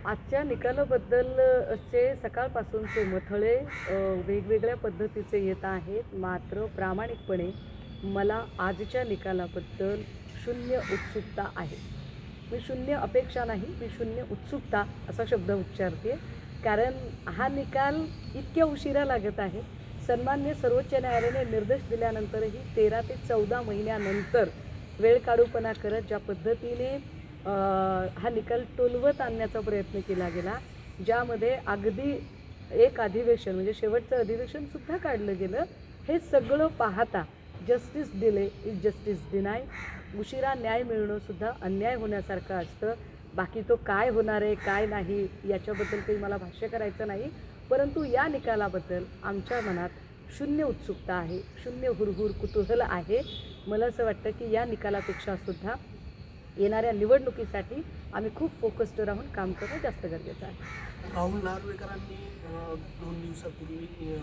आजच्या निकालाबद्दल चे सकाळपासूनचे मथळे वेगवेगळ्या पद्धतीचे येत आहेत. मात्र प्रामाणिकपणे मला आजच्या निकालाबद्दल शून्य उत्सुकता आहे. मी शून्य अपेक्षा नाही, मी शून्य उत्सुकता असा शब्द उच्चारते. कारण हा निकाल इतक्या उशिरा लागत आहे. सन्माननीय सर्वोच्च न्यायालयाने निर्देश दिल्यानंतरही 13 ते 14 महिन्यानंतर वेळकाढूपणा करत ज्या पद्धतीने हा निकाल टोलवत आणण्याचा प्रयत्न केला गेला, ज्यामध्ये अगदी एक अधिवेशन म्हणजे शेवटचं अधिवेशनसुद्धा काढलं गेलं. हे सगळं पाहता justice delay is justice deny. उशिरा न्याय मिळणंसुद्धा अन्याय होण्यासारखं असतं. बाकी तो काय होणार आहे काय नाही याच्याबद्दल काही मला भाष्य करायचं नाही. परंतु या निकालाबद्दल आमच्या मनात शून्य उत्सुकता आहे, शून्य हुरहुर कुतूहल आहे. मला असं वाटतं की या निकालापेक्षासुद्धा येणाऱ्या निवडणुकीसाठी आम्ही खूप फोकस्ड राहून काम करणं जास्त गरजेचं आहे. राहुल नार्वेकरांनी 2 दिवसापूर्वी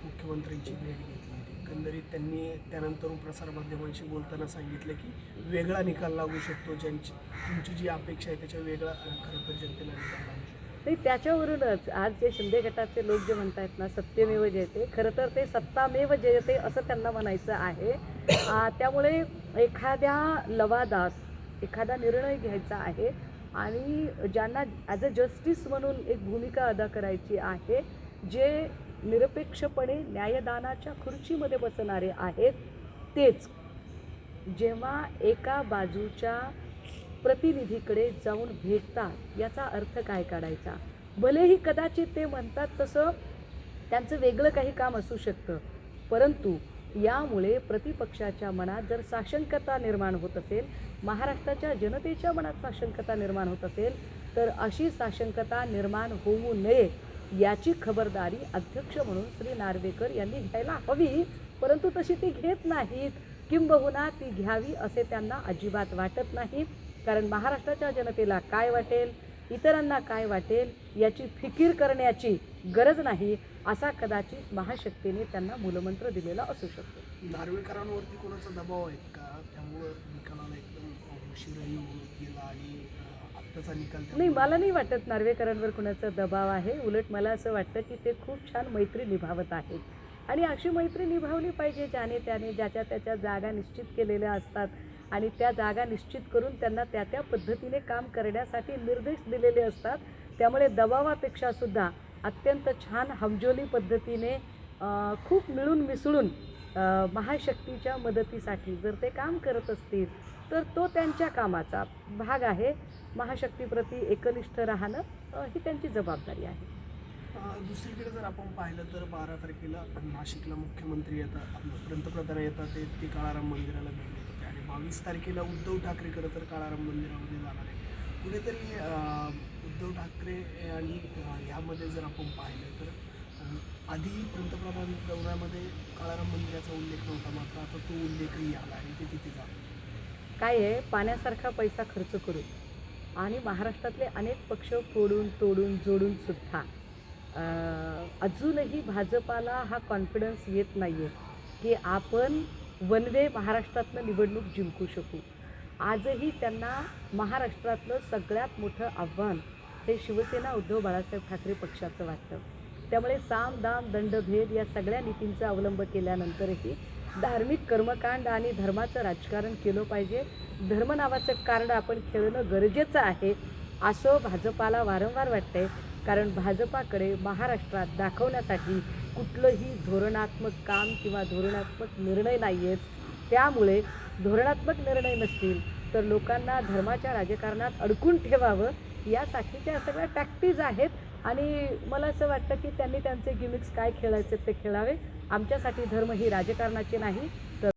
मुख्यमंत्र्यांची भेट घेतली होती. एकंदरीत त्यांनी त्यानंतर प्रसारमाध्यमांशी बोलताना सांगितलं की वेगळा निकाल लागू शकतो, तुमची जी अपेक्षा आहे त्याच्या वेगळा खरं तर जनतेला निकाल लागू शकतो. नाही, त्याच्यावरूनच आज जे शिंदे गटाचे लोक जे म्हणतात ना सत्यमेव जयते, खरं तर ते सत्तामेव जयते असं त्यांना म्हणायचं आहे. त्यामुळे एखाद्या लवादात एखादा निर्णय घ्यायचा आहे आणि ज्यांना ॲज अ जस्टिस म्हणून एक भूमिका अदा करायची आहे, जे निरपेक्षपणे न्यायदानाच्या खुर्चीमध्ये बसणारे आहेत, तेच जेव्हा एका बाजूच्या प्रतिनिधीकडे जाऊन भेटतात याचा अर्थ काय काढायचा. भलेही कदाचित ते म्हणतात तसं त्यांचं वेगळं काही काम असू शकतं, परंतु यामुळे प्रतिपक्षाच्या मनात जर साशंकता निर्माण होत असेल, महाराष्ट्राच्या जनतेच्या मनात साशंकता निर्माण होत असेल, तर अशी साशंकता निर्माण होऊ नये याची खबरदारी अध्यक्ष म्हणून श्री नार्वेकर यांनी घ्यायला हवी. परंतु तशी ती घेत नाहीत, किंबहुना ती घ्यावी असे त्यांना अजिबात वाटत नाही. कारण महाराष्ट्राच्या जनतेला काय वाटेल, इतरांना काय वाटेल याची फिकीर करण्याची गरज नाही, असा कदाचित महाशक्तीने त्यांना मूलमंत्र दिलेला असू शकतो. नार्वेकरांवरती कोणाचा दबाव आहे का? त्यामुळं निकालाला एकदम उशीरही गेला आणि आत्ताचा निकाल नाही, मला नाही वाटत नार्वेकरांवर कुणाचा दबाव आहे. उलट मला असं वाटतं की ते खूप छान मैत्री निभावत आहेत आणि अशी मैत्री निभावली पाहिजे ज्याने त्याने ज्याच्या त्याच्या जागा निश्चित केलेल्या असतात आणि त्या जागा निश्चित करून त्यांना त्या त्या पद्धतीने काम करण्यासाठी निर्देश दिलेले असतात. त्यामुळे दबावापेक्षासुद्धा अत्यंत छान हमजोली पद्धतीने खूप मिळून मिसळून महाशक्तीच्या मदतीसाठी जर ते काम करत असतील तर तो त्यांच्या कामाचा भाग आहे. महाशक्तीप्रती एकनिष्ठ राहणं ही त्यांची जबाबदारी आहे. दुसरीकडे जर आपण पाहिलं तर 12 तारखेला नाशिकला मुख्यमंत्री येतात, आपलं पंतप्रधान येतात, ते काळाराम मंदिराला भेट देत होते आणि 22 तारखेला उद्धव ठाकरे खरं तर काळाराम मंदिरामध्ये जाणार आहे. कुठेतरी उद्धव ठाकरे आणि ह्यामध्ये जर आपण पाहिलं तर आधी पंतप्रधान दौऱ्यामध्ये काळाराम मंदिराचा उल्लेख नव्हता, मात्र आता तो उल्लेखही आला आणि ते तिथे जातो. काय आहे, पाण्यासारखा पैसा खर्च करून आणि महाराष्ट्रातले अनेक पक्ष फोडून तोडून जोडून सुद्धा अजूनही भाजपाला हा कॉन्फिडन्स येत नाही आहे की आपण वन वे महाराष्ट्रातलं निवडणूक जिंकू शकू. आजही त्यांना महाराष्ट्रातलं सगळ्यात मोठं आव्हान हे शिवसेना उद्धव बाळासाहेब ठाकरे पक्षाचं वाटतं. त्यामुळे साम दाम दंडभेद या सगळ्या नीतींचा अवलंब केल्यानंतरही धार्मिक कर्मकांड आणि धर्माचं राजकारण केलं पाहिजे. धर्म नावाचं कार्ड आपण खेळणं गरजेचं आहे असं भाजपाला वारंवार वाटतंय. कारण भाजपाकडे महाराष्ट्रात दाखवण्यासाठी कुठलंही धोरणात्मक काम किंवा धोरणात्मक निर्णय नाही आहेत. त्यामुळे धोरणात्मक निर्णय नसतील तर लोकांना धर्माच्या राजकारणात अडकून ठेवावं यासाठी त्या सगळ्या टॅक्टिक्स आहेत आणि मला असं वाटतं की त्यांनी त्यांचे गिमिक्स काय खेळायचे ते खेळावे. आमच्यासाठी धर्म ही राजकारणाची नाही तर